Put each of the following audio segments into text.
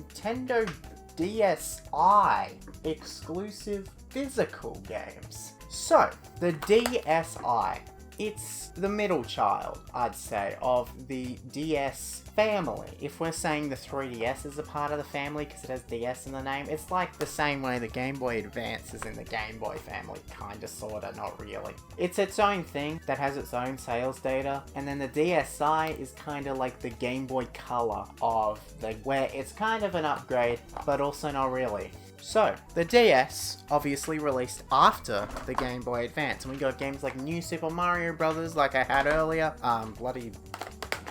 Nintendo DSi exclusive physical games. So, the DSi, it's the middle child, I'd say, of the DS family. If we're saying the 3DS is a part of the family because it has DS in the name, it's like the same way the Game Boy Advance is in the Game Boy family, kinda, sorta, not really. It's its own thing that has its own sales data, and then the DSi is kinda like the Game Boy Color of where it's kind of an upgrade, but also not really. So, the DS obviously released after the Game Boy Advance, and we got games like New Super Mario Bros. Like I had earlier, bloody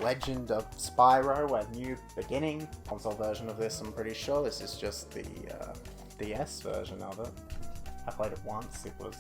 Legend of Spyro, A New Beginning, console version of this, I'm pretty sure. This is just the DS version of it. I played it once, it was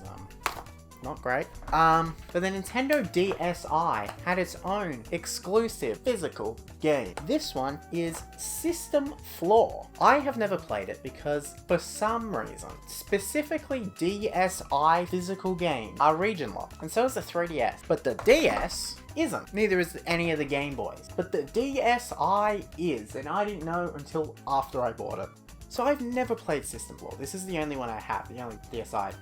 not great. But the Nintendo DSi had its own exclusive physical game. This one is System Floor. I have never played it because, for some reason, specifically DSi physical games are region locked, and so is the 3DS. But the DS isn't. Neither is any of the Game Boys. But the DSi is, and I didn't know until after I bought it. So I've never played System Floor. This is the only one I have, the only DSi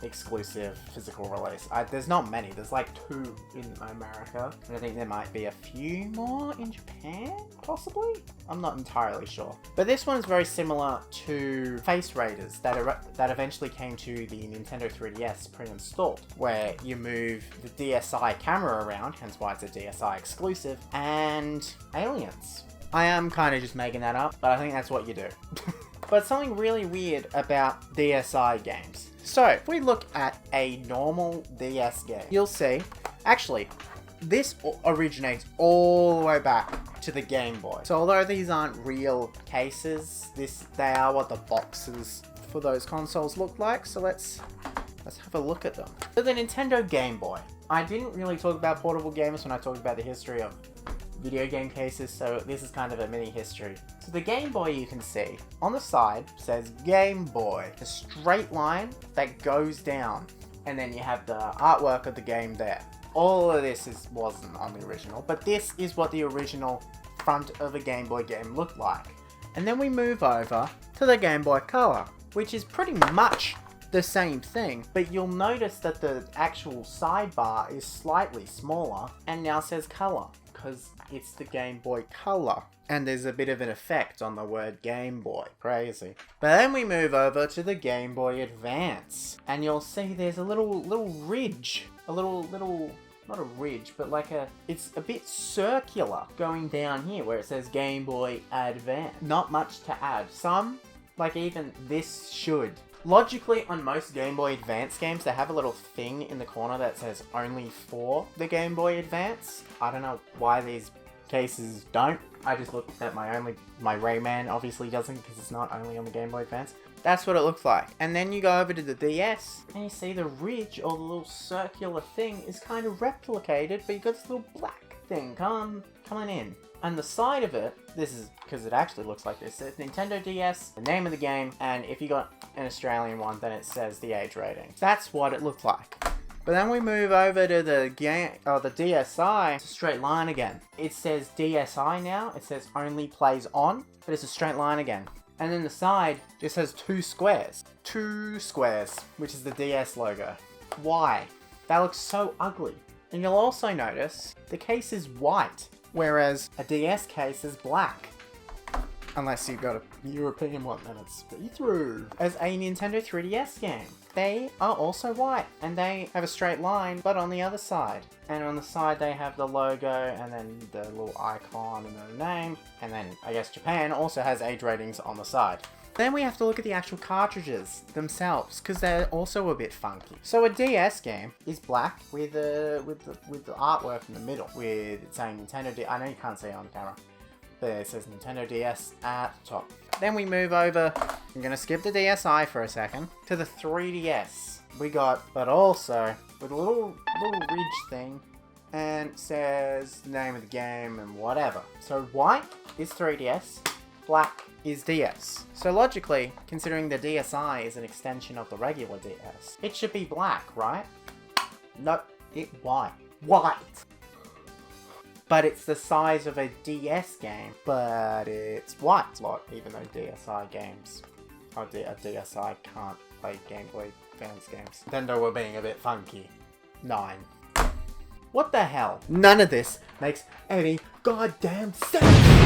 exclusive physical release. There's not many, there's like 2 in America, and I think there might be a few more in Japan, possibly? I'm not entirely sure. But this one's very similar to Face Raiders that eventually came to the Nintendo 3DS pre-installed, where you move the DSi camera around, hence why it's a DSi exclusive, and aliens. I am kind of just making that up, but I think that's what you do. But something really weird about DSi games. So, if we look at a normal DS game, you'll see, actually, this originates all the way back to the Game Boy. So although these aren't real cases, they are what the boxes for those consoles look like. So let's have a look at them. So the Nintendo Game Boy. I didn't really talk about portable games when I talked about the history of video game cases, so this is kind of a mini history. So the Game Boy, you can see on the side says Game Boy, a straight line that goes down, and then you have the artwork of the game there. All of this wasn't on the original, but this is what the original front of a Game Boy game looked like. And then we move over to the Game Boy Color, which is pretty much the same thing, but you'll notice that the actual sidebar is slightly smaller and now says Color, because it's the Game Boy Color. And there's a bit of an effect on the word Game Boy. Crazy. But then we move over to the Game Boy Advance, and you'll see there's a little ridge. A little, not a ridge, but like it's a bit circular going down here where it says Game Boy Advance. Not much to add. Some, like even this should. Logically, on most Game Boy Advance games, they have a little thing in the corner that says only for the Game Boy Advance. I don't know why these cases don't. I just looked at my Rayman obviously doesn't because it's not only on the Game Boy Advance. That's what it looks like. And then you go over to the DS and you see the ridge or the little circular thing is kind of replicated, but you got this little black thing coming in. And the side of it, this is because it actually looks like this. It's Nintendo DS, the name of the game, and if you got an Australian one, then it says the age rating. That's what it looked like. But then we move over to the DSi. It's a straight line again. It says DSi now. It says only plays on, but it's a straight line again. And then the side just has 2 squares. 2 squares, which is the DS logo. Why? That looks so ugly. And you'll also notice the case is white, whereas a DS case is black. Unless you've got a European one, then it's see-through. As a Nintendo 3DS game, they are also white, and they have a straight line, but on the other side. And on the side they have the logo, and then the little icon and the name, and then I guess Japan also has age ratings on the side. Then we have to look at the actual cartridges themselves, because they're also a bit funky. So a DS game is black with the artwork in the middle, with it saying Nintendo DS. I know you can't see it on camera, but it says Nintendo DS at the top. Then we move over, I'm going to skip the DSi for a second, to the 3DS. But also, with a little ridge thing, and it says the name of the game and whatever. So white is 3DS, black is DS. So logically, considering the DSi is an extension of the regular DS, it should be black, right? Nope, it's white. White! but it's the size of a DS game, but it's white a lot, even though DSi games, a DSi can't play Game Boy Advance games. Nintendo were being a bit funky. 9. What the hell? None of this makes any goddamn sense!